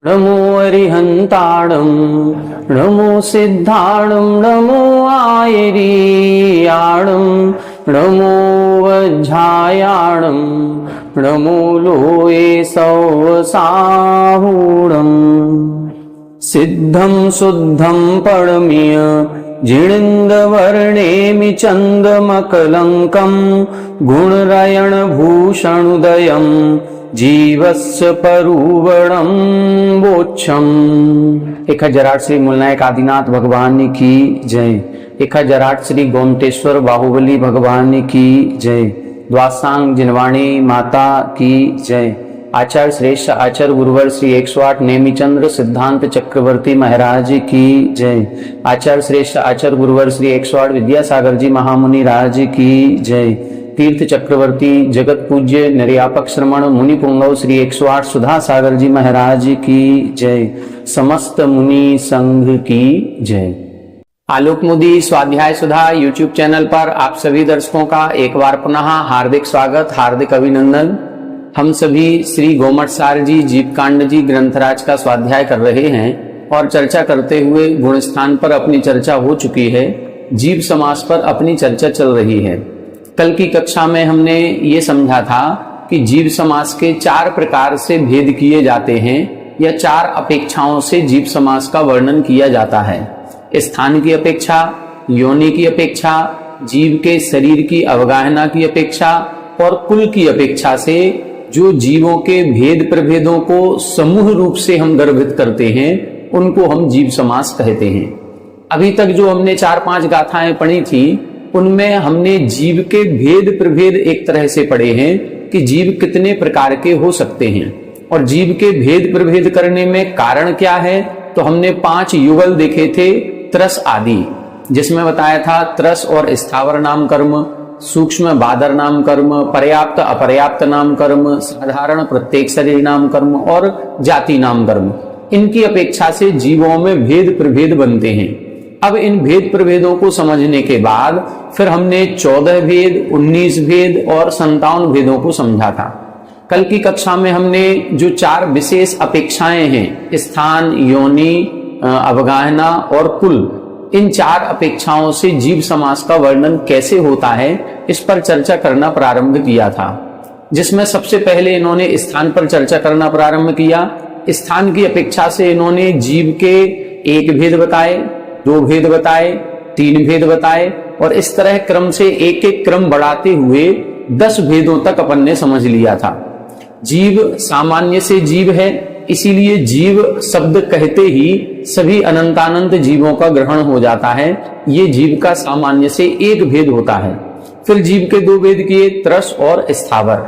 नमो अरिहंताणं नमो सिद्धाणं नमो आयरीयाणं नमो वज्झायाणं नमो लोये सौसाहूणम् सिद्धं शुद्धं परमीय जिणिन्दवर्णेमि चन्दमकलङ्कं गुणरयणभूषणुदयं जीवस्य परुवणं वोच्छम्। 1008 श्री मूलनायक आदिनाथ भगवान की जय। 1008 श्री गोमटेश्वर बाहुबली भगवान की जय। द्वासांग जिनवाणी माता की जय। आचार्य श्रेष्ठ आचार्य गुरुवर श्री 108 नेमिचंद्र सिद्धांत चक्रवर्ती महाराज की जय। आचार्य श्रेष्ठ आचार्य गुरुवर श्री 108 विद्यासागर जी महामुनि राज की जय। तीर्थ चक्रवर्ती जगत पूज्य निर्यापक श्रमण मुनि पुंगव श्री 108 सुधा सागर जी महाराज की जय। समस्त मुनि संघ की जय। आलोक मोदी स्वाध्याय सुधा यूट्यूब चैनल पर आप सभी दर्शकों का एक बार पुनः हार्दिक स्वागत, हार्दिक अभिनंदन। हम सभी श्री गोमटसार जी जीवकांड जी ग्रंथराज का स्वाध्याय कर रहे हैं और चर्चा करते हुए गुण स्थान पर अपनी चर्चा हो चुकी है। जीव समास पर अपनी चर्चा चल रही है। कल की कक्षा में हमने ये समझा था कि जीव समास के 4 प्रकार से भेद किए जाते हैं या 4 अपेक्षाओं से जीव समास का वर्णन किया जाता है। स्थान की अपेक्षा, योनि की अपेक्षा, जीव के शरीर की अवगाहना की अपेक्षा और कुल की अपेक्षा से जो जीवों के भेद प्रभेदों को समूह रूप से हम गर्भित करते हैं उनको हम जीव समास कहते हैं। अभी तक जो हमने 4-5 गाथाएं पढ़ी थी उनमें हमने जीव के भेद प्रभेद एक तरह से पढ़े हैं कि जीव कितने प्रकार के हो सकते हैं और जीव के भेद प्रभेद करने में कारण क्या है। तो हमने 5 युगल देखे थे, त्रस आदि, जिसमें बताया था त्रस और स्थावर नाम कर्म, सूक्ष्म बादर नाम कर्म, पर्याप्त अपर्याप्त नाम कर्म, साधारण प्रत्येक शरीर नाम कर्म और जाति नाम कर्म। इनकी अपेक्षा से जीवों में भेद प्रभेद बनते हैं। अब इन भेद प्रभेदों को समझने के बाद फिर हमने 14 भेद, 19 भेद और 57 भेदों को समझा था। कल की कक्षा में हमने जो 4 विशेष अपेक्षाएं हैं, स्थान, योनि, अवगाहना और कुल, इन 4 अपेक्षाओं से जीव समास का वर्णन कैसे होता है इस पर चर्चा करना प्रारंभ किया था। जिसमें सबसे पहले इन्होंने स्थान पर चर्चा करना प्रारंभ किया। स्थान की अपेक्षा से इन्होंने जीव के 1 भेद बताए, 2 भेद बताए, 3 भेद बताए और इस तरह क्रम से एक एक क्रम बढ़ाते हुए 10 भेदों तक अपन ने समझ लिया था। जीव सामान्य से जीव है, इसीलिए जीव शब्द कहते ही सभी अनंतानंत जीवों का ग्रहण हो जाता है। ये जीव का सामान्य से एक भेद होता है। फिर जीव के 2 भेद किए, त्रस और स्थावर।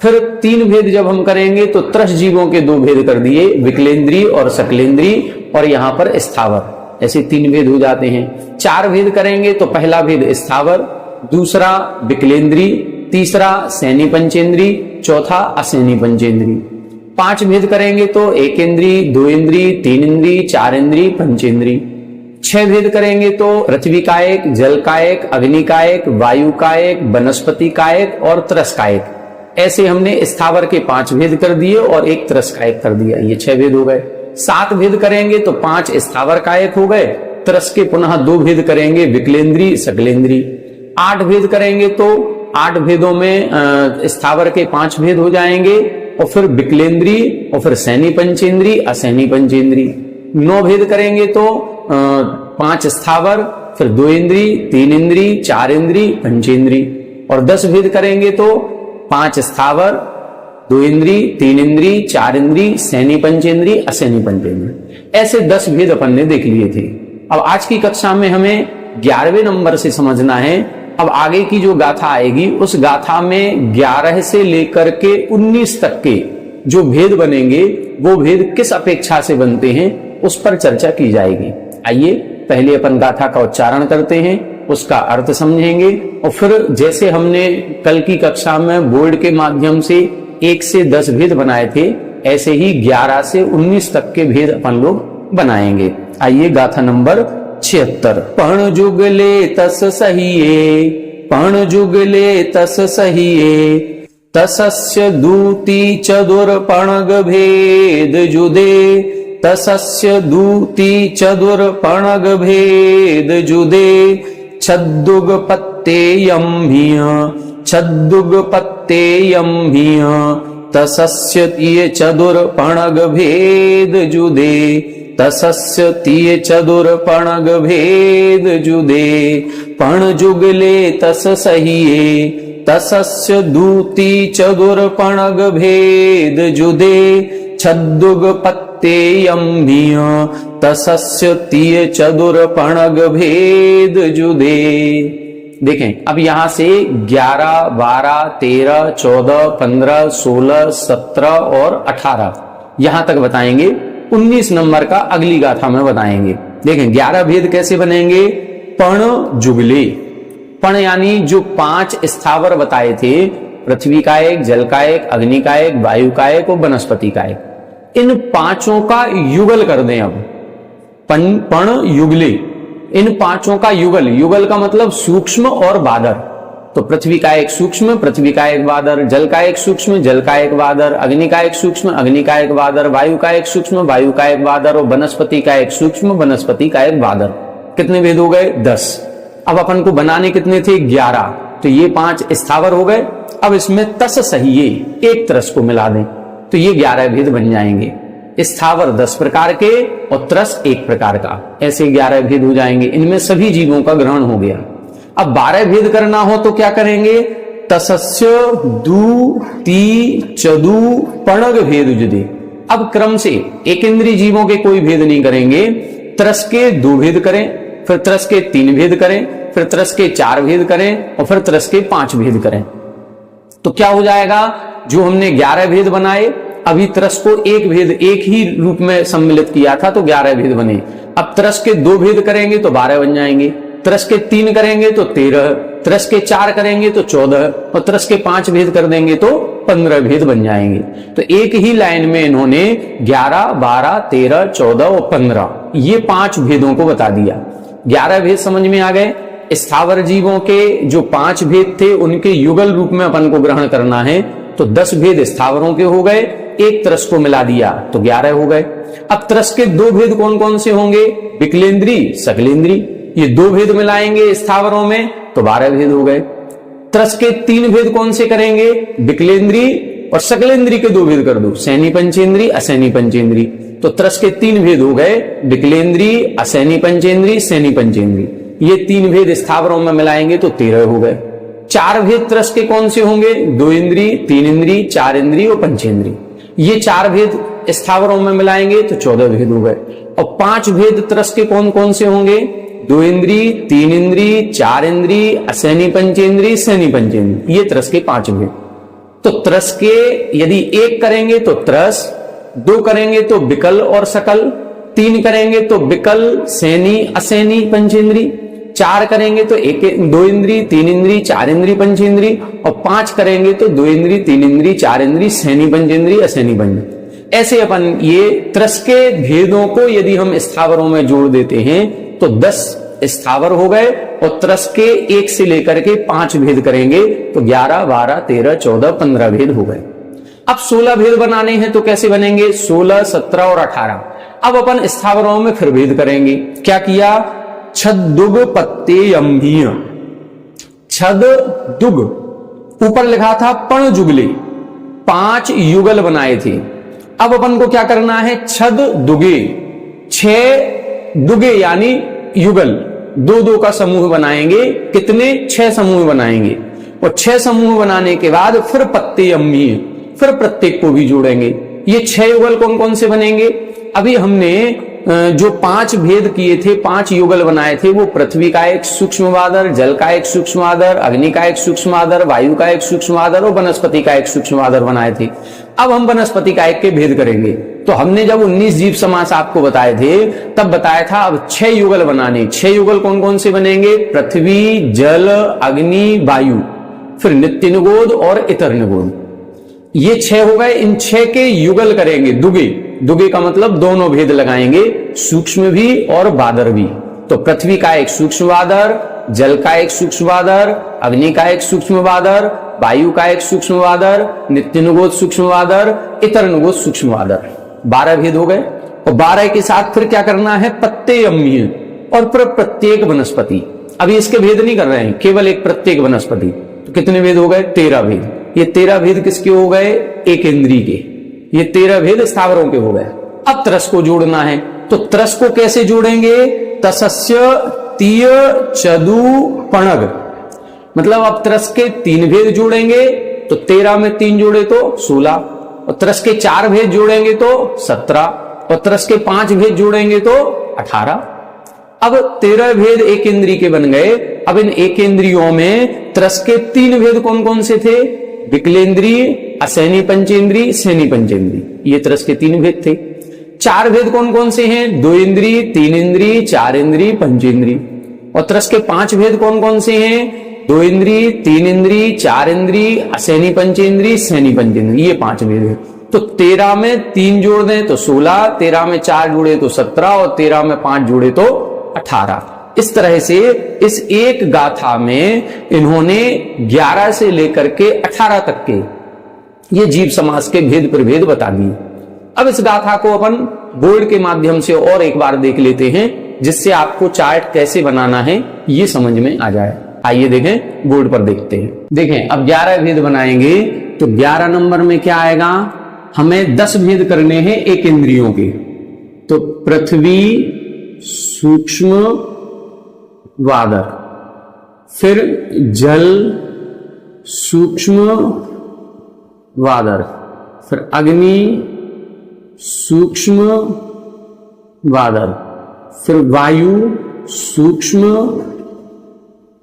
फिर 3 भेद जब हम करेंगे तो त्रस जीवों के 2 भेद कर दिए, विकलेंद्री और सकलेंद्री, और यहाँ पर स्थावर। ऐसे 3 भेद हो जाते हैं। 4 भेद करेंगे तो पहला भेद स्थावर, दूसरा विकलेंद्री, तीसरा सैनी पंचेंद्री, चौथा असैनी पंचेंद्री। 5 भेद करेंगे तो 1 इंद्री, 2 इंद्री, 3 इंद्री, 4 इंद्री, पंचेंद्री। 6 भेद करेंगे तो पृथ्वी कायक, जल कायक, अग्नि कायक, वायु कायक, वनस्पति कायक और त्रस कायक। ऐसे हमने स्थावर के 5 भेद कर दिए और 1 त्रस कायक कर दिया। ये 6 भेद हो गए। 7 भेद करेंगे तो 5 स्थावर कायक हो गए, त्रस के पुनः 2 भेद करेंगे, विकलेंद्री, सकलेंद्री। 8 भेद करेंगे तो 8 भेदों में स्थावर के 5 भेद हो जाएंगे और फिर विकलेंद्री और फिर सैनी पंचेंद्री, असैनी पंचेंद्री। 9 भेद करेंगे तो 5 स्थावर, फिर 2 इंद्री, 3 इंद्री, 4 इंद्री, पंचेंद्री। और 10 भेद करेंगे तो 5 स्थावर, 2 इंद्री, 3 इंद्री, 4 इंद्री, सैनी पंचेंद्री, असैनी पंचेंद्री। ऐसे 10 भेद अपन ने देख लिए थे। अब आज की कक्षा में हमें 11वें नंबर से समझना है। अब आगे की जो गाथा आएगी उस गाथा में 11 से लेकर के 19 तक के जो भेद बनेंगे वो भेद किस अपेक्षा से बनते हैं उस पर चर्चा की जाएगी। आइए पहले अपन गाथा का उच्चारण करते हैं, उसका अर्थ समझेंगे और फिर जैसे हमने कल की कक्षा में बोर्ड के माध्यम से 1 से 10 भेद बनाए थे ऐसे ही 11 से 19 तक के भेद अपन लोग बनाएंगे। आइए गाथा नंबर 76। पण जुगले तस सहिए, पण जुगले तस सहिए, तसस्य दूती चतुर्पणग भेद जुदे, तसस्य दूती चतुर्पणग भेद जुदे, छद्दुग पत्तेयं भिय, छद्दुग पत्तेयं भिय, तसस्य तिय चतुर्पणग भेद जुदे, तसस्य तिय चतुर्पणग भेद जुदे, पण जुगले तस सहिए, तसस्य दूती चतुर्पणग भेद जुदे, छद्दुग पत्तेयं भिय, तसस्य तिय चतुर्पणग भेद जुदे। देखें, अब यहां से 11, 12, 13, 14, 15, 16, 17 और 18 यहां तक बताएंगे। 19 नंबर का अगली गाथा में बताएंगे। देखें 11 भेद कैसे बनेंगे। पण जुगले, पण यानी जो 5 स्थावर बताए थे, पृथ्वी का एक, जल का एक, अग्नि का एक, वायु का एक और वनस्पति का एक, इन 5 का युगल कर दें। अब पण युगले, इन 5 का युगल, युगल का मतलब सूक्ष्म और बादर। तो पृथ्वी का एक सूक्ष्म, पृथ्वी का एक बादर, जल का एक सूक्ष्म, जल का एक बादर, अग्नि का एक सूक्ष्म, अग्नि का एक बादर, वायु का एक सूक्ष्म, वायु का एक बादर और वनस्पति का एक सूक्ष्म, वनस्पति का एक बादर। कितने भेद हो गए? 10। अब अपन को बनाने कितने थे? 11। तो ये 5 स्थावर हो गए। अब इसमें तस सहिए, एक तरस को मिला दें तो ये 11 भेद बन जाएंगे। स्थावर 10 प्रकार के और त्रस 1 प्रकार का, ऐसे 11 भेद हो जाएंगे। इनमें सभी जीवों का ग्रहण हो गया। अब 12 भेद करना हो तो क्या करेंगे? तसस्य दू ती चदू पणग भेद जुदे। अब क्रम से एक इंद्रिय जीवों के कोई भेद नहीं करेंगे। त्रस के 2 भेद करें, फिर त्रस के 3 भेद करें, फिर त्रस के 4 भेद करें और फिर त्रस के 5 भेद करें। तो क्या हो जाएगा? जो हमने 11 भेद बनाए, अभी त्रस को एक भेद एक ही रूप में सम्मिलित किया था तो 11 भेद बने। अब त्रस के 2 भेद करेंगे तो 12 बन जाएंगे, त्रस के 3 करेंगे तो 13, त्रस के 4 करेंगे तो 14 और त्रस के 5 भेद कर देंगे तो 15 भेद बन जाएंगे। तो एक ही लाइन में इन्होंने 11, 12, 13, 14 और 15 ये 5 भेदों को बता दिया। 11 भेद समझ में आ गए। स्थावर जीवों के जो 5 भेद थे उनके युगल रूप में अपन को ग्रहण करना है। तो 10 भेद स्थावरों के हो गए, एक त्रस को मिला दिया तो 11 हो गए। अब त्रस के 2 भेद कौन कौन से होंगे? विकलेंद्री, सकलेंद्री, ये 2 भेद मिलाएंगे स्थावरों में तो 12 भेद हो गए। त्रस के 3 भेद कौन से करेंगे? विकलेंद्री और सकलेंद्री के 2 भेद कर दो, सैनी पंचेंद्री, असैनी पंचेंद्री। तो त्रस के 3 भेद हो गए, विकलेंद्री, असैनी पंचेंद्री, सैनी पंचेंद्री। ये 3 भेद स्थावरों में मिलाएंगे तो 13 हो गए। 4 भेद त्रस के कौन से होंगे? 2 इंद्री, 3 इंद्री, 4 इंद्री और पंचेंद्री। ये 4 भेद स्थावरों में मिलाएंगे तो 14 भेद हो गए। और 5 भेद त्रस के कौन कौन से होंगे? 2 इंद्री, 3 इंद्री, 4 इंद्री, असैनी पंचेंद्री, सैनी पंचेंद्री, ये त्रस के 5 भेद। तो त्रस के यदि 1 करेंगे तो त्रस, 2 करेंगे तो विकल और सकल, 3 करेंगे तो विकल, सैनी, असैनी पंचेंद्री, 4 करेंगे तो 2 इंद्री, 3 इंद्री, 4 इंद्री पंचेंद्री और 5 करेंगे तो 2 इंद्री, 3 इंद्री, 4 इंद्री, सैनी पंचेंद्री, असैनी पंचेंद्री। ऐसे अपन ये त्रस के भेदों को यदि हम स्थावरों में जोड़ देते हैं तो 10 स्थावर हो गए और त्रस के 1 से लेकर के 5 भेद करेंगे तो 11, 12, 13, 14, 15 भेद हो गए। अब 16 भेद बनाने हैं तो कैसे बनेंगे? 16, 17 और 18। अब अपन स्थावरों में फिर भेद करेंगे। क्या किया? छद्दुग पत्तेयंभीय, छद दुग, ऊपर लिखा था पण जुगले, 5 युगल बनाए थे। अब अपन को क्या करना है? छद दुगे, 6 दुगे यानी युगल, 2-2 का समूह बनाएंगे। कितने? 6 समूह बनाएंगे और 6 समूह बनाने के बाद फिर पत्तेयंभीय, फिर प्रत्येक को भी जोड़ेंगे। ये 6 युगल कौन कौन से बनेंगे? अभी हमने जो 5 भेद किए थे, 5 युगल बनाए थे, वो पृथ्वी का एक सूक्ष्म आदर, जल का एक सूक्ष्म आदर, अग्नि का एक सूक्ष्म आदर, वायु का एक सूक्ष्म आदर और वनस्पति का एक सूक्ष्म आदर बनाए थे। अब हम वनस्पति का एक के भेद करेंगे। तो हमने जब 19 जीव समास आपको बताए थे तब बताया था अब 6 युगल बनाने। 6 युगल कौन कौन से बनेंगे? पृथ्वी, जल, अग्नि, वायु, फिर नित्य निगोद और इतर निगोद। ये 6 हो गए। इन 6 के युगल करेंगे, दुगे। दुगे का मतलब दोनों भेद लगाएंगे, सूक्ष्म भी और बादर भी। तो पृथ्वी का एक सूक्ष्म बादर, जल का एक सूक्ष्म बादर, अग्नि का एक सूक्ष्म बादर, वायु का एक सूक्ष्मवादर, नित्यानुगोत सूक्ष्मवादर, इतरानुगोत सूक्ष्मवादर। 12 भेद हो गए। और 12 के साथ फिर क्या करना है, पत्ते अम्मीय और फिर प्रत्येक वनस्पति। अभी इसके भेद नहीं कर रहे हैं, केवल एक प्रत्येक वनस्पति। तो कितने भेद हो गए, 13 भेद। ये 13 भेद किसके हो गए, एक इंद्री के। ये 13 भेद स्थावरों के हो गए। अब त्रस को जोड़ना है, तो त्रस को कैसे जोड़ेंगे, तसस्य तीय चदु पणग, मतलब अब त्रस के 3 भेद जोड़ेंगे तो 13 में 3 जोड़े तो 16, और त्रस के 4 भेद जोड़ेंगे तो 17, और त्रस के 5 भेद जोड़ेंगे तो 18। अब 13 भेद एक इंद्री के बन गए। अब इन एक इंद्रियों में त्रस के 3 भेद कौन कौन से थे, विकलेंद्री, असैनी पंचेंद्री, सैनी पंचेंद्री, ये त्रस के 3 भेद थे। 4 भेद कौन कौन से हैं, 2 इंद्री, 3 इंद्री, 4 इंद्री, पंचेंद्री। और त्रस के 5 भेद कौन कौन से हैं, 2 इंद्री, 3 इंद्री, 4 इंद्री, असैनी पंचेंद्री, सैनी पंचेंद्री, ये 5 भेद है। तो 13 में 3 जोड़ दें तो 16, 13 में 4 जोड़े तो 17, और 13 में 5 जोड़े तो 18। इस तरह से इस एक गाथा में इन्होंने 11 से लेकर के 18 तक के ये जीव समास के भेद प्रभेद बता दिए। अब इस गाथा को अपन बोर्ड के माध्यम से और एक बार देख लेते हैं, जिससे आपको चार्ट कैसे बनाना है ये समझ में आ जाए। आइए देखें, बोर्ड पर देखते हैं। देखें, अब 11 भेद बनाएंगे तो 11 नंबर में क्या आएगा, हमें 10 भेद करने हैं एक इंद्रियों के। तो पृथ्वी सूक्ष्म वादर, फिर जल सूक्ष्म वादर, फिर अग्नि सूक्ष्म वादर, फिर वायु सूक्ष्म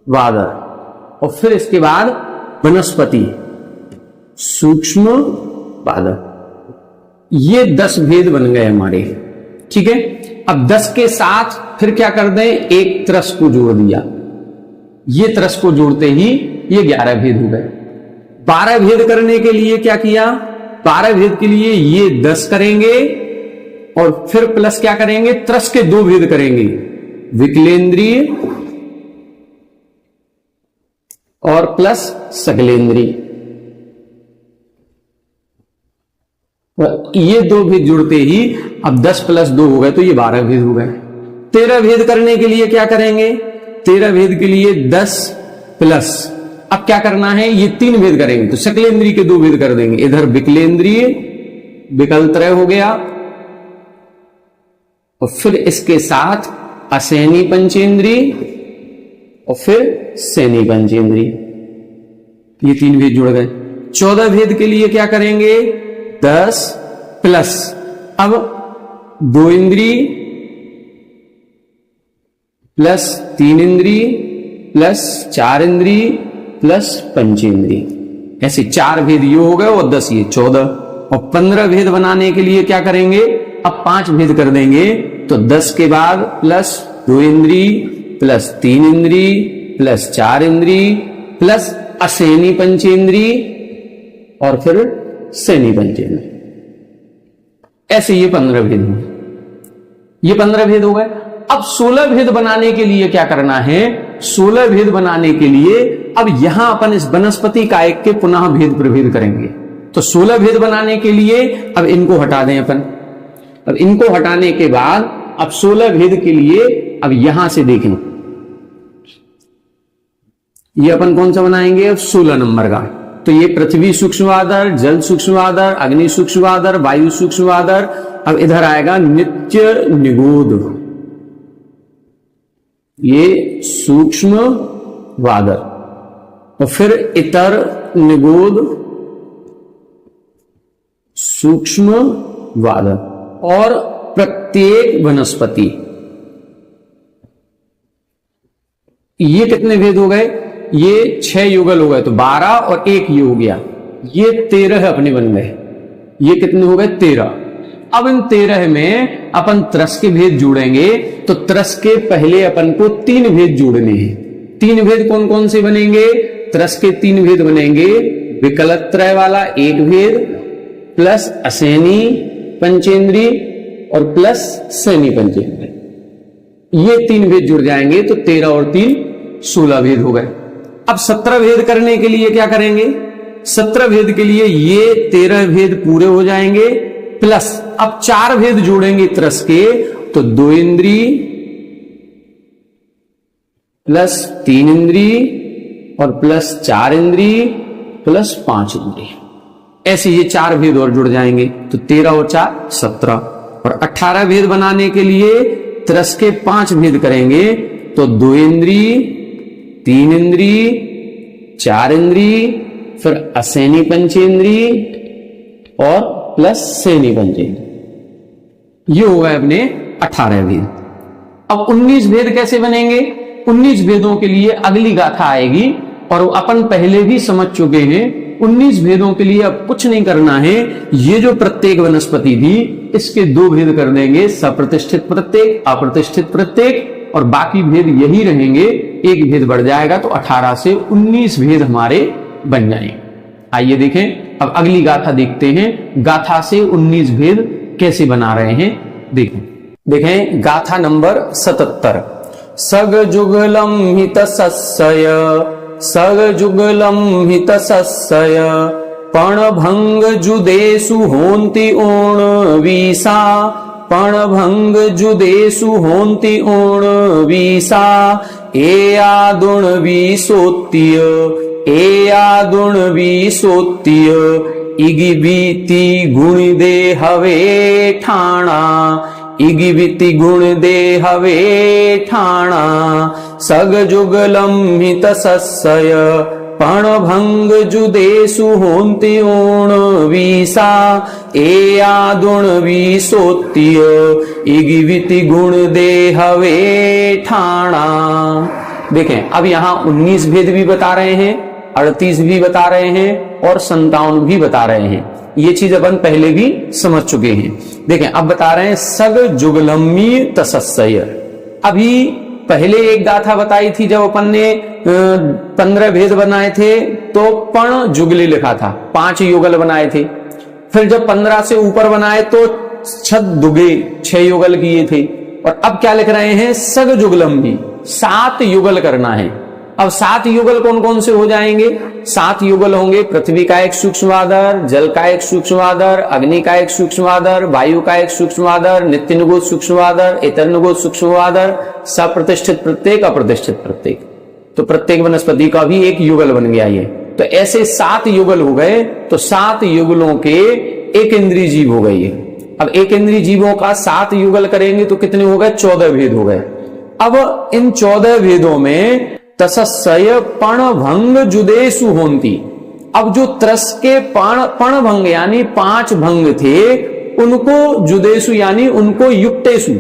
वादर, और फिर इसके बाद वनस्पति सूक्ष्म वादर। ये 10 भेद बन गए हमारे, ठीक है। अब 10 के साथ फिर क्या कर दें, एक त्रस को जोड़ दिया। ये त्रस को जोड़ते ही ये 11 भेद हो गए। 12 भेद करने के लिए क्या किया, 12 भेद के लिए ये 10 करेंगे और फिर प्लस क्या करेंगे, त्रस के 2 भेद करेंगे, विकलेंद्रीय और प्लस सकलेंद्रीय। ये 2 भेद जुड़ते ही अब 10 + 2 हो गए, तो ये 12 भेद हो गए। 13 भेद करने के लिए क्या करेंगे, 13 भेद के लिए 10 प्लस, अब क्या करना है, ये 3 भेद करेंगे तो सकलेंद्रीय के 2 भेद कर देंगे। इधर विकलेंद्रीय विकलत्रय हो गया, और फिर इसके साथ असैनी पंचेंद्रीय और फिर सैनी पंचेंद्रीय, ये 3 भेद जुड़ गए। 14 भेद के लिए क्या करेंगे, 10 प्लस, अब 2 इंद्री प्लस 3 इंद्री प्लस 4 इंद्री प्लस पंचेंद्री, ऐसे 4 भेद ये हो गए और 10 ये 14। और 15 भेद बनाने के लिए क्या करेंगे, अब 5 भेद कर देंगे, तो 10 के बाद प्लस 2 इंद्री प्लस 3 इंद्री प्लस 4 इंद्री प्लस असैनी पंचेंद्री और फिर सैनी पंचेंद्री, ऐसे ये 15 भेद हो गए। ये 15 भेद हो गए। अब 16 भेद बनाने के लिए क्या करना है, 16 भेद बनाने के लिए अब यहां अपन इस वनस्पति कायक के पुनः भेद प्रभेद करेंगे। तो 16 भेद बनाने के लिए अब इनको हटा दें अपन। अब इनको हटाने के बाद अब 16 भेद के लिए अब यहां से देखें, ये अपन कौन सा बनाएंगे, अब 16 नंबर का। तो ये पृथ्वी सूक्ष्मवादर, जल सूक्ष्मवादर, अग्नि सूक्ष्मवादर, वायु सूक्ष्मवादर। अब इधर आएगा नित्य निगोद, ये सूक्ष्म वादर, और फिर इतर निगोद सूक्ष्म वादर, और प्रत्येक वनस्पति। ये कितने भेद हो गए, ये 6 युगल हो गए, तो 12 और 1 ये हो गया, ये 13 अपने बन गए। ये कितने हो गए, 13। अब इन 13 में अपन त्रस के भेद जोड़ेंगे, तो त्रस के पहले अपन को 3 भेद जोड़ने हैं। 3 भेद कौन कौन से बनेंगे, त्रस के 3 भेद बनेंगे, विकलत्रय वाला 1 भेद प्लस असैनी पंचेंद्री और प्लस सैनी पंचेंद्री, ये 3 भेद जुड़ जाएंगे, तो 13 और 3 16 भेद हो गए। अब 17 भेद करने के लिए क्या करेंगे? 17 भेद के लिए ये 13 भेद पूरे हो जाएंगे, प्लस अब 4 भेद जोड़ेंगे त्रस के, तो 2 इंद्री प्लस 3 इंद्री और प्लस 4 इंद्री प्लस 5 इंद्री, ऐसे ये 4 भेद और जुड़ जाएंगे, तो 13 और 4 17। और 18 भेद बनाने के लिए त्रस के 5 भेद करेंगे, तो 2 इंद्री 3 इंद्री 4 इंद्री फिर असैनी पंचेंद्री और प्लस सैनी पंचेंद्री, ये हो गए अपने 18 भेद। अब 19 भेद कैसे बनेंगे? 19 भेदों के लिए अगली गाथा आएगी और अपन पहले भी समझ चुके हैं। 19 भेदों के लिए अब कुछ नहीं करना है, ये जो प्रत्येक वनस्पति थी इसके 2 भेद कर देंगे, सप्रतिष्ठित प्रत्येक अप्रतिष्ठित प्रत्येक, और बाकी भेद यही रहेंगे, एक भेद बढ़ जाएगा, तो 18 से 19 भेद हमारे बन जाएंगे। आइए देखें, अब अगली गाथा देखते हैं, गाथा से 19 भेद कैसे बना रहे हैं देखें गाथा नंबर 77। सग जुगलम हित सस्सय सग जुगलम हित सस्सय पण भंग जुदेसु होन्ति ओण वीसा पण भंग जुदेसु होन्ति ओण वीसा ए आदुण वीसोत्य ए आदुण वीसोत्य इगी बीती गुण दे हवे ठाणा इगी बीती गुण दे हवे ठाणा सग जुगलम हित सस्सय पण भंग जुदेसु होन्ति ओण वीसा ए आदुण वीसोत्य इगी बीती गुण दे हवे ठाणा। देखें, अब यहां 19 भेद भी बता रहे हैं, 38 भी बता रहे हैं और 57 भी बता रहे हैं। ये चीज अपन पहले भी समझ चुके हैं। देखें, अब बता रहे हैं सग जुगलमी तसस्सय। अभी पहले एक गाथा बताई थी, जब अपन ने 15 भेद बनाए थे तो पण जुगली लिखा था, 5 युगल बनाए थे। फिर जब 15 से ऊपर बनाए तो छद दुगे 6 युगल किए थे। और अब क्या लिख रहे हैं? सग जुगलम्बी, 7 युगल करना है। अब 7 युगल कौन कौन से हो जाएंगे? 7 युगल होंगे पृथ्वी का एक सूक्ष्म आधार, जल का एक सूक्ष्म आधार, अग्नि का एक सूक्ष्म आधार, वायु का एक सूक्ष्म आधार, नित्य निगोच सूक्ष्म आधार, इतर निगोच सूक्ष्म आधार, सप्रतिष्ठित प्रत्येक अप्रतिष्ठित प्रत्येक। तो प्रत्येक वनस्पति का भी एक युगल बन गया ये। तो ऐसे 7 युगल हो गए, तो 7 युगलों के एक इंद्रिय जीव हो गई है। अब एक इंद्रिय जीवों का 7 युगल करेंगे तो कितने हो गए? 14 भेद हो गए। अब इन 14 भेदों में तसस्सय पण भंग जुदेसु होन्ति। अब जो त्रस के पण भंग यानी 5 भंग थे, उनको जुदेसु यानी उनको युक्तेसु,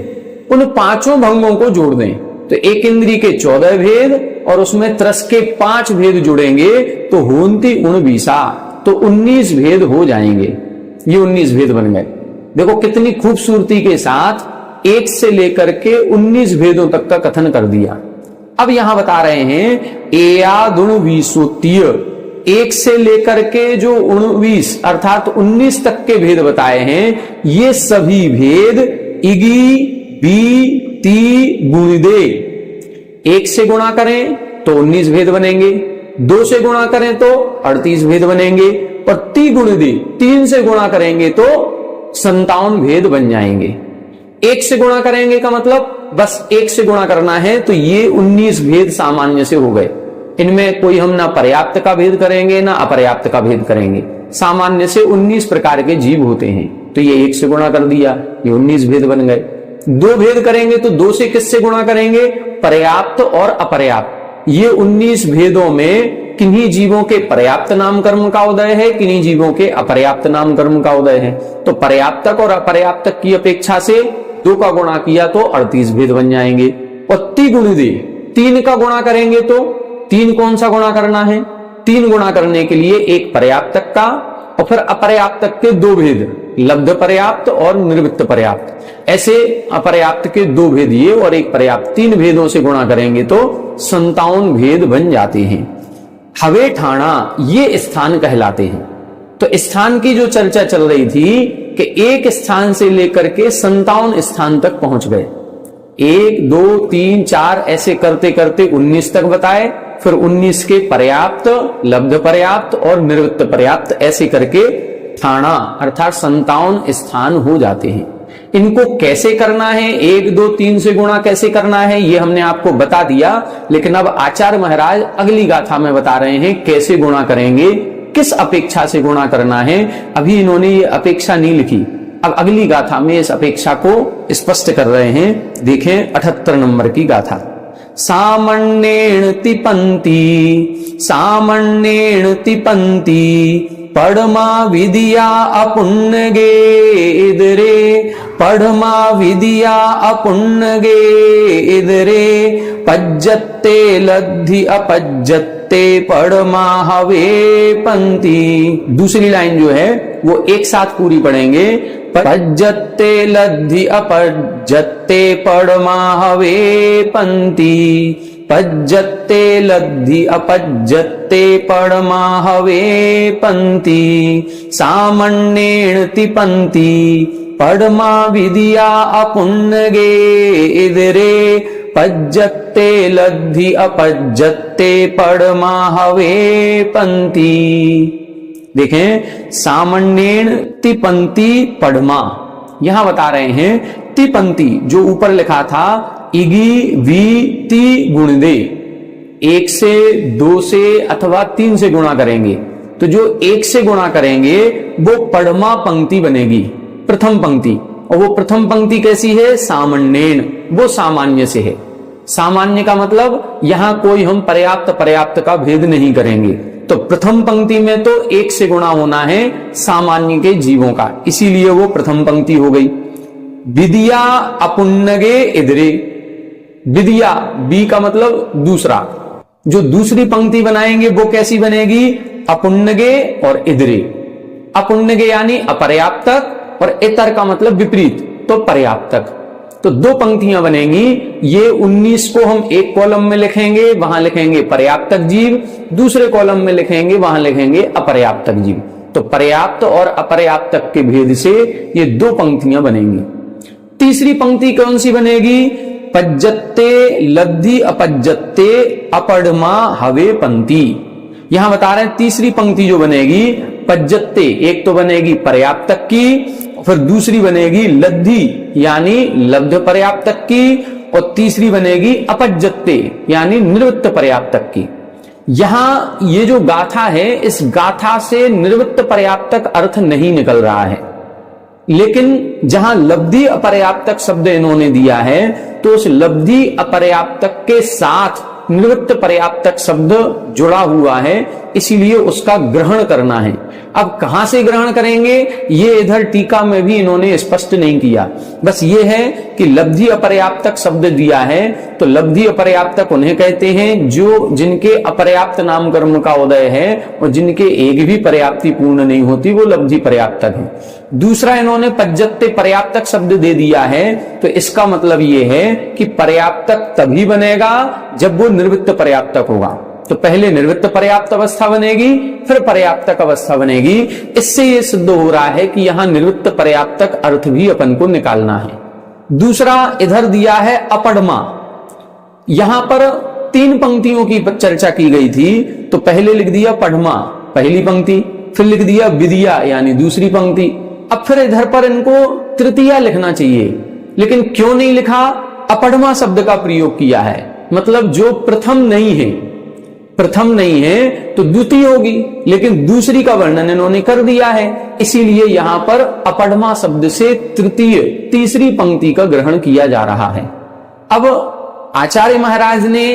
उन 5 भंगों को जोड़ दें, तो एक इंद्री के 14 भेद और उसमें त्रस के 5 भेद जुड़ेंगे तो होन्ति 19, तो 19 भेद हो जाएंगे। ये 19 भेद बन गए। देखो कितनी खूबसूरती के साथ 1 से लेकर के 19 भेदों तक का कथन कर दिया। अब यहां बता रहे हैं एयादुण वीसोत्य, 1 से लेकर के जो 19 अर्थात 19 तक के भेद बताए हैं, ये सभी भेद इगी बी ती गुणिदे। 1 से गुणा करें तो 19 भेद बनेंगे, 2 से गुणा करें तो 38 भेद बनेंगे, और 3 गुणिदे 3 से गुणा करेंगे तो 57 भेद बन जाएंगे। 1 से गुणा करेंगे का मतलब बस 1 से गुणा करना है, तो ये 19 भेद सामान्य से हो गए। इनमें कोई हम ना पर्याप्त का भेद करेंगे ना अपर्याप्त का भेद करेंगे। सामान्य से 19 प्रकार के जीव होते हैं, तो ये 1 से गुणा कर दिया, ये 19 भेद बन गए। 2 भेद करेंगे तो 2 से किससे गुणा करेंगे? पर्याप्त और अपर्याप्त। ये 19 भेदों में किन्हीं जीवों के पर्याप्त नाम कर्म का उदय है, किन्हीं जीवों के अपर्याप्त नाम कर्म का उदय है। तो पर्याप्तक और अपर्याप्तक की अपेक्षा से 2 का गुणा किया तो 38 भेद बन जाएंगे। और 3 गुणिदे 3 का गुणा करेंगे तो 3 कौन सा गुणा करना है? 3 गुणा करने के लिए एक पर्याप्तक का और फिर अपर्याप्तक के 2 भेद, लब्ध पर्याप्त और निर्वृत्त पर्याप्त। ऐसे अपर्याप्त के 2 भेद ये और एक पर्याप्त, 3 भेदों से गुणा करेंगे तो 57 भेद बन जाते हैं। हवे ठाणा ये स्थान कहलाते हैं। तो स्थान की जो चर्चा चल रही थी कि एक स्थान से लेकर के 57 स्थान तक पहुंच गए। 1 2 3 4 ऐसे करते करते 19 तक बताए, फिर 19 के पर्याप्त, लब्ध पर्याप्त और निर्वृत्त पर्याप्त, ऐसे करके ठाणा अर्थात 57 स्थान हो जाते हैं। इनको कैसे करना है, 1 2 3 से गुणा कैसे करना है, ये हमने आपको बता दिया। लेकिन अब आचार्य महाराज अगली गाथा में बता रहे हैं कैसे गुणा करेंगे, किस अपेक्षा से गुणा करना है। अभी इन्होंने ये अपेक्षा नहीं लिखी, अब अगली गाथा में इस अपेक्षा को स्पष्ट कर रहे हैं। देखें 78 नंबर की गाथा। सामण्येन तिपन्ति, सामण्येन तिपन्ति, पढ़मा विद्या अपुण्यगे इदरे, पढ़मा विद्या अपुण्यगे इदरे, पज्जत्ते लद्धि अपज्जत्ते पढ़मा हवे पंती। दूसरी लाइन जो है वो एक साथ पूरी पढ़ेंगे। पज्जत्ते लद्धि अपज्जत्ते पढ़मा हवे पंती, पज्जत्ते लद्धि अपज्जत्ते पढ़मा हवे पंती, सामण्येन तिपन्ति, पढ़मा विद्या अपुण्यगे इदरे, पज्जत्ते लद्धि अपज्जत्ते पढ़मा हवे पंती। देखें सामण्येन तिपन्ति पढ़मा, यहां बता रहे हैं तिपन्ति जो ऊपर लिखा था इगी वी ती गुण दे, 1 से 2 से अथवा 3 से गुणा करेंगे तो जो 1 से गुणा करेंगे वो पढ़मा पंक्ति बनेगी, प्रथम पंक्ति। और वो प्रथम पंक्ति कैसी है, सामण्येन, वो सामान्य से है। सामान्य का मतलब यहां कोई हम पर्याप्त पर्याप्त का भेद नहीं करेंगे। तो प्रथम पंक्ति में तो 1 से गुणा होना है सामान्य के जीवों का, इसीलिए वो प्रथम पंक्ति हो गई। विद्या अपुण्यगे इदरे, विद्या बी का मतलब दूसरा, जो दूसरी पंक्ति बनाएंगे वो कैसी बनेगी, अपुण्यगे और इदरे। अपुण्यगे यानी अपर्याप्तक और इतर का मतलब विपरीत, तो पर्याप्तक। तो 2 पंक्तियां बनेंगी। ये 19 को हम एक कॉलम में लिखेंगे, वहां लिखेंगे पर्याप्तक जीव, दूसरे कॉलम में लिखेंगे, वहां लिखेंगे अपर्याप्तक जीव। तो पर्याप्त और अपर्याप्तक के भेद से ये 2 पंक्तियां बनेंगी। तीसरी पंक्ति कौन सी बनेगी, पज्जत्ते लद्धि अपज्जत्ते अपढ़मा हवे पंक्ति। यहां बता रहे हैं तीसरी पंक्ति जो बनेगी पज्जत्ते, एक तो बनेगी पर्याप्तक की, फिर दूसरी बनेगी लद्धि यानी लब्ध पर्याप्तक की, और तीसरी बनेगी अपज्जत्ते यानी निर्वृत्त पर्याप्तक की। यहां ये जो गाथा है, इस गाथा से निर्वृत्त पर्याप्तक अर्थ नहीं निकल रहा है, लेकिन जहां लब्धि अपर्याप्तक शब्द इन्होंने दिया है तो उस लब्धि अपर्याप्तक के साथ निवृत्त पर्याप्तक शब्द जुड़ा हुआ है, इसीलिए उसका ग्रहण करना है। अब कहां से ग्रहण करेंगे ये इधर टीका में भी इन्होंने स्पष्ट नहीं किया। बस ये है कि लब्धि अपर्याप्तक शब्द दिया है तो लब्धि अपर्याप्तक उन्हें कहते हैं जो जिनके अपर्याप्त नाम कर्म का उदय है और जिनके एक भी पर्याप्ति पूर्ण नहीं होती, वो लब्धि पर्याप्तक है। दूसरा इन्होंने पज्जत्ते पर्याप्तक शब्द दे दिया है, तो इसका मतलब ये है कि पर्याप्तक तभी बनेगा जब वो निर्वृत्त पर्याप्तक होगा। तो पहले निर्वृत्त पर्याप्त अवस्था बनेगी, फिर पर्याप्तक अवस्था बनेगी। इससे ये सिद्ध हो रहा है कि यहां निर्वृत्त पर्याप्तक अर्थ भी अपन को निकालना है। दूसरा इधर दिया है अपढ़मा। यहां पर 3 पंक्तियों की चर्चा की गई थी, तो पहले लिख दिया पढ़मा पहली पंक्ति, फिर लिख दिया विद्या यानी दूसरी पंक्ति। अब फिर इधर पर इनको तृतीया लिखना चाहिए, लेकिन क्यों नहीं लिखा, अपढ़मा शब्द का प्रयोग किया है, मतलब जो प्रथम नहीं है, प्रथम नहीं है तो द्वितीय होगी, लेकिन दूसरी का वर्णन इन्होंने कर दिया है, इसीलिए यहां पर अपढ़मा शब्द से तृतीय तीसरी पंक्ति का ग्रहण किया जा रहा है। अब आचार्य महाराज ने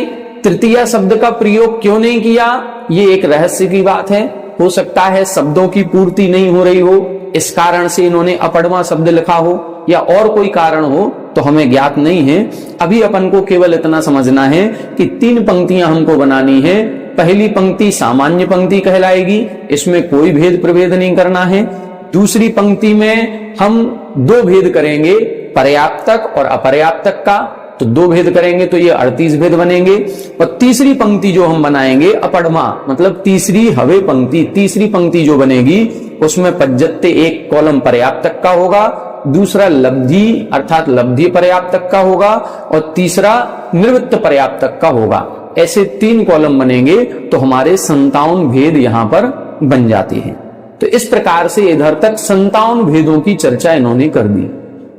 तृतीय शब्द का प्रयोग क्यों नहीं किया, ये एक रहस्य की बात है। हो सकता है शब्दों की पूर्ति नहीं हो रही हो, इस कारण से इन्होंने अपढ़मा शब्द लिखा हो, या और कोई कारण हो तो हमें ज्ञात नहीं है। अभी अपन को केवल इतना समझना है कि 3 पंक्तियां हमको बनानी है। पहली पंक्ति सामान्य पंक्ति कहलाएगी, इसमें कोई भेद प्रभेद नहीं करना है। दूसरी पंक्ति में हम 2 भेद करेंगे, पर्याप्तक और अपर्याप्तक का, तो 2 भेद करेंगे तो ये 38 भेद बनेंगे। और तीसरी पंक्ति जो हम बनाएंगे अपढ़मा, मतलब तीसरी हवे पंक्ति, तीसरी पंक्ति जो बनेगी उसमें पज्जत्ते एक कॉलम पर्याप्तक का होगा, दूसरा लब्धि अर्थात लब्धि पर्याप्तक का होगा, और तीसरा निर्वृत्त पर्याप्तक का होगा। ऐसे 3 कॉलम बनेंगे तो हमारे 57 भेद यहां पर बन जाते हैं। तो इस प्रकार से इधर तक 57 भेदों की चर्चा इन्होंने कर दी।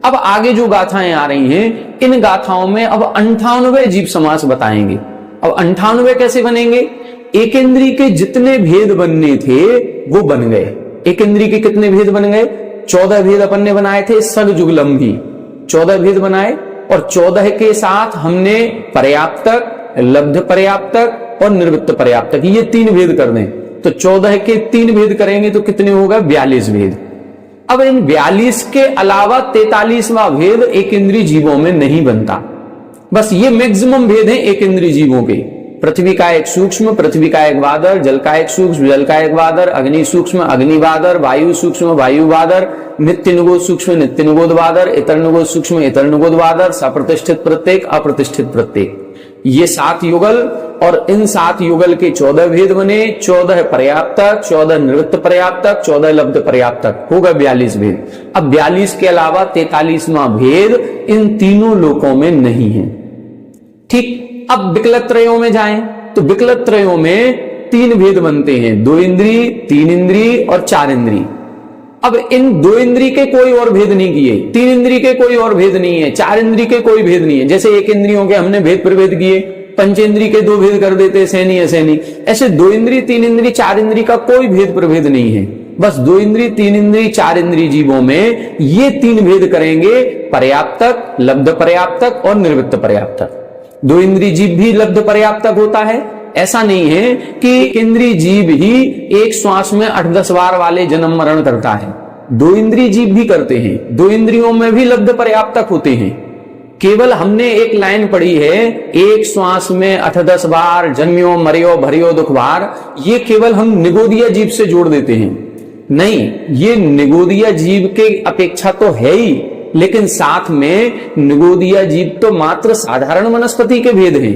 अब आगे जो गाथाएं आ रही हैं, इन गाथाओं में अब 98 जीव समास बताएंगे। अब 98 कैसे बनेंगे? एक इंद्री के जितने भेद बनने थे वो बन गए। एक इंद्री के कितने भेद बन गए? 14 भेद अपन ने बनाए थे, सग जुगलम भी 14 भेद बनाए, और 14 के साथ हमने पर्याप्तक, लब्ध पर्याप्तक और निर्वृत्त पर्याप्तक, ये 3 भेद कर दें तो 14 के 3 भेद करेंगे तो कितने होगा? 42 भेद। अब इन 42 के अलावा 43वां भेद एक इंद्रिय जीवों में नहीं बनता। बस ये मैक्सिमम भेद हैं एक इंद्रिय जीवों के। पृथ्वी का एक सूक्ष्म, पृथ्वी का एक वादर, जल का एक सूक्ष्म, जल का एक वादर, अग्नि सूक्ष्म, अग्नि वादर, वायु सूक्ष्म, वायु वादर, नित्य निगोद सूक्ष्म, नित्य निगोद वादर, इतर निगोद सूक्ष्म, इतर निगोद वादर, सप्रतिष्ठित प्रत्येक, अप्रतिष्ठित प्रत्येक, ये 7 युगल, और इन 7 युगल के 14 भेद बने। 14 पर्याप्तक, 14 निवृत्त पर्याप्तक, 14 लब्ध पर्याप्तक, होगा 42 भेद। अब 42 के अलावा 43वां भेद इन तीनों लोकों में नहीं है। ठीक, अब विकलत्रयों में जाएं तो विकलत्रयों में 3 भेद बनते हैं, 2 इंद्री, 3 इंद्री और 4 इंद्री। अब इन 2 इंद्री के कोई और भेद नहीं किए, 3 इंद्री के कोई और भेद नहीं है, 4 इंद्री के कोई भेद नहीं है। जैसे एक इंद्रियों के हमने भेद प्रभेद किए, पंचेंद्री के 2 भेद कर देते, सैनी असैनी, ऐसे 2 इंद्री, 3 इंद्री, 4 इंद्री का कोई भेद प्रभेद नहीं है। बस 2 इंद्री, 3 इंद्री, 4 इंद्री जीवों में ये 3 भेद करेंगे, पर्याप्तक, लब्ध पर्याप्तक और निर्वृत्त पर्याप्तक। 2 इंद्री जीव भी लब्ध पर्याप्तक होता है। ऐसा नहीं है कि इंद्री जीव ही एक श्वास में 8-10 बार वाले जन्म मरण करता है। 2 इंद्री जीव भी करते हैं, 2 इंद्रियों में भी लब्ध पर्याप्तक होते हैं। केवल हमने एक लाइन पढ़ी है, एक श्वास में 8-10 बार जन्म्यो मरियो भरियो दुख भार, ये केवल हम निगोदिया जीव से जोड़ देते हैं। नहीं, ये निगोदिया जीव के अपेक्षा तो है ही, लेकिन साथ में निगोदिया जीव तो मात्र साधारण वनस्पति के भेद हैं।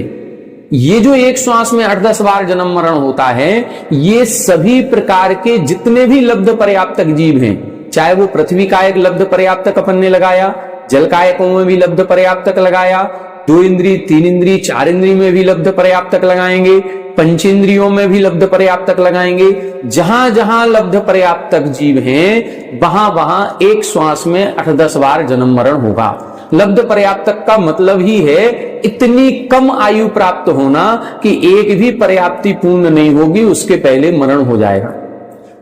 ये जो एक श्वास में 8-10 बार जन्म मरण होता है, ये सभी प्रकार के जितने भी लब्ध पर्याप्तक जीव हैं, चाहे वो पृथ्वी का एक लब्ध पर्याप्तक अपन ने लगाया, जल कायकों में भी लब्ध पर्याप्तक लगाया, 2 इंद्री, 3 इंद्री, 4 इंद्री में भी लब्ध पर्याप्तक लगाएंगे, पंचेंद्रियों में भी लब्ध पर्याप्तक लगाएंगे। जहां जहां लब्ध पर्याप्तक जीव हैं, वहां वहां एक श्वास में 8-10 बार जन्म मरण होगा। लब्ध पर्याप्तक का मतलब ही है इतनी कम आयु प्राप्त होना कि एक भी पर्याप्ति पूर्ण नहीं होगी, उसके पहले मरण हो जाएगा।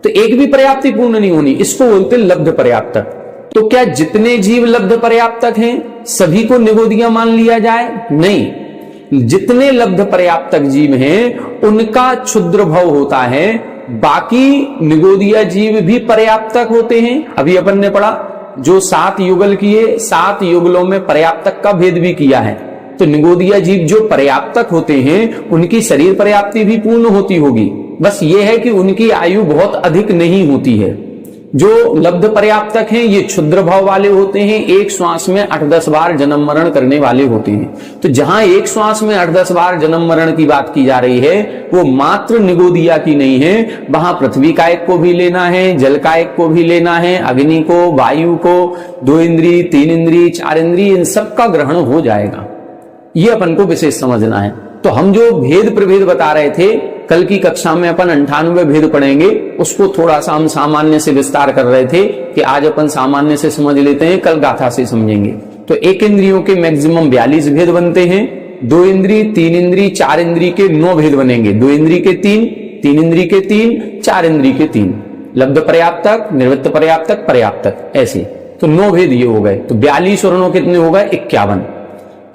तो एक भी पर्याप्ति पूर्ण नहीं होनी, इसको बोलते लब्ध पर्याप्तक। तो क्या जितने जीव लब्ध पर्याप्तक हैं सभी को निगोदिया मान लिया जाए? नहीं, जितने लब्ध पर्याप्तक जीव हैं उनका क्षुद्र भव होता है, बाकी निगोदिया जीव भी पर्याप्तक होते हैं। अभी अपन ने पढ़ा जो 7 युगल किए, 7 युगलों में पर्याप्तक का भेद भी किया है। तो निगोदिया जीव जो पर्याप्तक होते हैं उनकी शरीर पर्याप्ति भी पूर्ण होती होगी, बस ये है कि उनकी आयु बहुत अधिक नहीं होती है। जो लब्ध पर्याप्तक हैं ये क्षुद्र भाव वाले होते हैं, एक श्वास में 8-10 बार जन्म मरण करने वाले होते हैं। तो जहां एक श्वास में 8-10 बार जन्म मरण की बात की जा रही है वो मात्र निगोदिया की नहीं है, वहां पृथ्वी कायक को भी लेना है, जल कायक को भी लेना है, अग्नि को, वायु को, 2 इंद्री, 3 इंद्री, 4 इंद्री, इन सबका ग्रहण हो जाएगा। ये अपन को विशेष समझना है। तो हम जो भेद प्रभेद बता रहे थे, कल की कक्षा में अपन 98 भेद पढ़ेंगे, उसको थोड़ा सा हम सामान्य से विस्तार कर रहे थे कि आज अपन सामान्य से समझ लेते हैं, कल गाथा से समझेंगे। तो एक इंद्रियों के मैक्सिमम 42 भेद बनते हैं, 2 इंद्री, 3 इंद्री, 4 इंद्री के 9 भेद बनेंगे, 2 इंद्री के 3, 3 इंद्री के 3, 4 इंद्री के 3, लब्ध पर्याप्तक, निर्वृत्त पर्याप्तक, पर्याप्तक, ऐसे तो 9 भेद ये हो गए। तो 42 और 9 कितने हो गए? 51।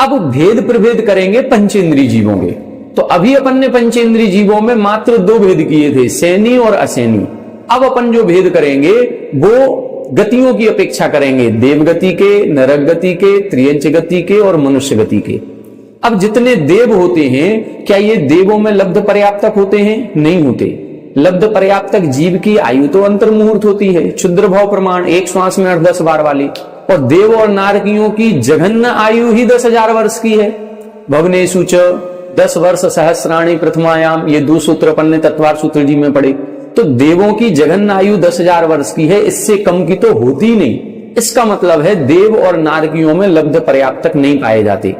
अब भेद प्रभेद करेंगे पंचेंद्री जीवों के। तो अभी अपन ने पंचेंद्री जीवों में मात्र 2 भेद किए थे, सैनी और असैनी। अब अपन जो भेद करेंगे वो गतियों की अपेक्षा करेंगे, देव गति के, नरक गति के, त्रियंच गति के और मनुष्य गति के। अब जितने देव होते हैं, क्या ये देवों में लब्ध पर्याप्तक होते हैं? नहीं होते। लब्ध पर्याप्तक जीव की आयु तो अंतर्मुहूर्त होती है, क्षुद्र भाव प्रमाण, एक श्वास में 8-10 बार वाली। और देव और नारकियों की जघन्य आयु ही 10,000 वर्ष की है। भवनेषु च 10 वर्ष सहस्राणी प्रथमायाम, ये 2 सूत्र अपन ने तत्वार सूत्र जी में पढ़े। तो देवों की जघन्य आयु 10,000 वर्ष की है, इससे कम की तो होती ही नहीं। इसका मतलब है देव और नारकियों में लब्ध पर्याप्तक नहीं पाए जाते।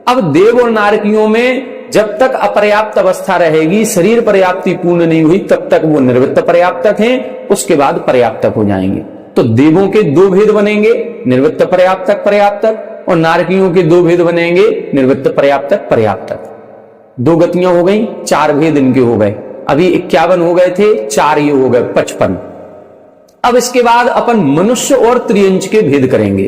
अब देव और नारकियों में जब तक अपर्याप्त अवस्था रहेगी, शरीर पर्याप्ति पूर्ण नहीं हुई, तब तक वो निर्वृत्त पर्याप्तक हैं, उसके बाद पर्याप्तक हो जाएंगे। तो देवों के दो भेद बनेंगे, निर्वृत्त पर्याप्तक पर्याप्तक, और नारकियों के दो भेद बनेंगे, निर्वृत्त पर्याप्तक पर्याप्तक। दो गतियां हो गई, चार भेद इनके हो गए। अभी 51 हो गए थे, चार ये हो गए 55। अब इसके बाद अपन मनुष्य और त्रियंच के भेद करेंगे।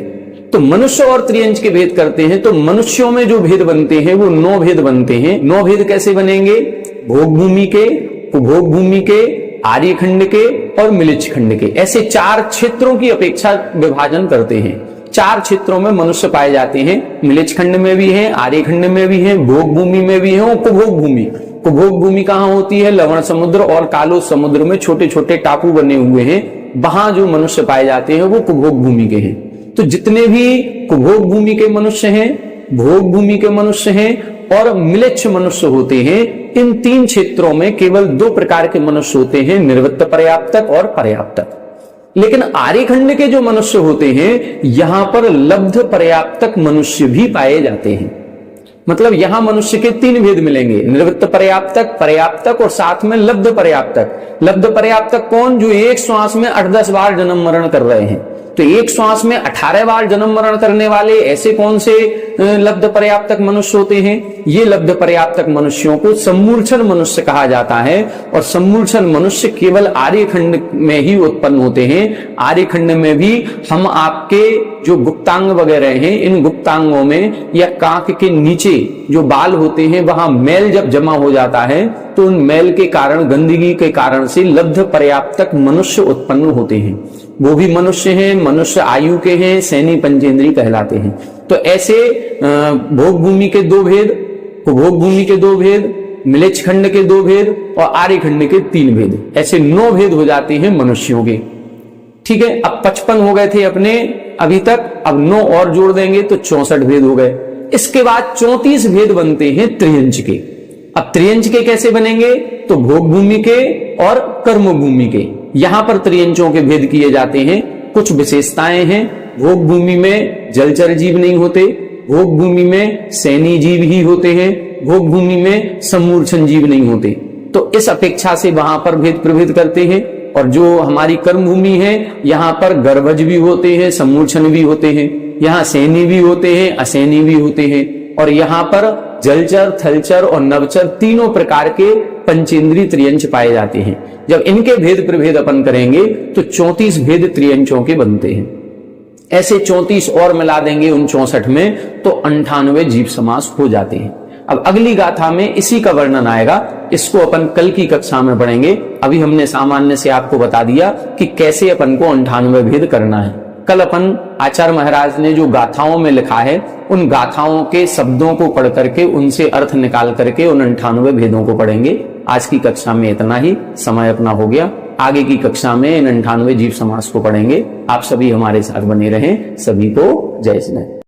तो मनुष्य और त्रियंच के भेद करते हैं, तो मनुष्यों में जो भेद बनते हैं वो 9 भेद बनते हैं। 9 भेद कैसे बनेंगे? भोग भूमि के, उपभोग भूमि के, आर्य खंड के और मिलिच खंड के, ऐसे 4 क्षेत्रों की अपेक्षा विभाजन करते हैं। 4 क्षेत्रों में मनुष्य पाए जाते हैं, मिलिच खंड में भी है, आर्य खंड में भी है, भोग भूमि में भी है, उपभोग भूमि। उपभोग भूमि कहां होती है? लवण समुद्र और कालो समुद्र में छोटे छोटे टापू बने हुए हैं, वहां जो मनुष्य पाए जाते हैं वो कुभोग भूमि के हैं। तो जितने भी कुभोग भूमि के मनुष्य हैं, भोग भूमि के मनुष्य हैं और मिलेच्छ मनुष्य होते हैं, इन 3 क्षेत्रों में केवल 2 प्रकार के मनुष्य होते हैं, निर्वृत्त पर्याप्तक और पर्याप्तक। लेकिन आर्यखंड के जो मनुष्य होते हैं, यहां पर लब्ध पर्याप्तक मनुष्य भी पाए जाते हैं। मतलब यहां मनुष्य के 3 भेद मिलेंगे, निर्वृत्त पर्याप्तक, पर्याप्तक और साथ में लब्ध पर्याप्तक। लब्ध पर्याप्तक कौन? जो एक श्वास में 8-10 बार जन्म मरण कर रहे हैं। तो एक श्वास में 18 बार जन्म मरण करने वाले ऐसे कौन से लब्ध पर्याप्तक मनुष्य होते हैं? ये लब्ध पर्याप्तक मनुष्यों को सम्मूर्छन मनुष्य कहा जाता है। और सम्मूर्छन मनुष्य केवल आर्यखंड में ही उत्पन्न होते हैं। आर्यखंड में भी हम आपके जो गुप्तांग वगैरह हैं, इन गुप्तांगों में या कांख के नीचे जो बाल होते हैं, वहां मैल जब जमा हो जाता है तो उन मैल के कारण, गंदगी के कारण से लब्ध पर्याप्तक मनुष्य उत्पन्न होते हैं। वो भी मनुष्य हैं, मनुष्य आयु के हैं, सैनी पंचेंद्री कहलाते हैं। तो ऐसे भोग भूमि के 2 भेद, उपभोग भूमि के 2 भेद, मिलेच्छ खंड के 2 भेद और आर्य खंड के 3 भेद, ऐसे 9 भेद हो जाते हैं मनुष्यों के। ठीक है, अब 55 हो गए थे अपने अभी तक, अब 9 और जोड़ देंगे तो 64 भेद हो गए। इसके बाद 34 भेद बनते हैं त्रियंच के। अब त्रियंच के कैसे बनेंगे? तो भोग भूमि के और कर्म भूमि के, यहां पर त्रियंचों के भेद किए जाते हैं। कुछ विशेषताएं हैं, भोग भूमि में जलचर जीव नहीं होते, भोग भूमि में सैनी जीव ही होते हैं, भोग भूमि में सम्मूर्छन जीव नहीं होते। तो इस अपेक्षा से वहां पर भेद प्रभेद करते हैं। और जो हमारी कर्म भूमि है, यहां पर गर्भज भी होते हैं, सम्मूर्छन भी होते हैं, यहाँ सैनी भी होते हैं, असैनी भी होते हैं। और यहाँ पर जलचर, थलचर और नवचर तीनों प्रकार के पंचेंद्रीय त्रियंच पाए जाते हैं। जब इनके भेद प्रभेद अपन करेंगे तो 34 भेद त्रियंचों के बनते हैं। ऐसे 34 और मिला देंगे उन 64 में तो 98 जीव समास हो जाते हैं। अब अगली गाथा में इसी का वर्णन आएगा, इसको अपन कल की कक्षा में पढ़ेंगे। अभी हमने सामान्य से आपको बता दिया कि कैसे अपन को 98 भेद करना है। कल अपन आचार्य महाराज ने जो गाथाओं में लिखा है, उन गाथाओं के शब्दों को पढ़ करके उनसे अर्थ निकाल करके उन 98 भेदों को पढ़ेंगे। आज की कक्षा में इतना ही, समय अपना हो गया। आगे की कक्षा में इन 98 जीव समास को पढ़ेंगे। आप सभी हमारे साथ बने रहें। सभी को जय श्री राम।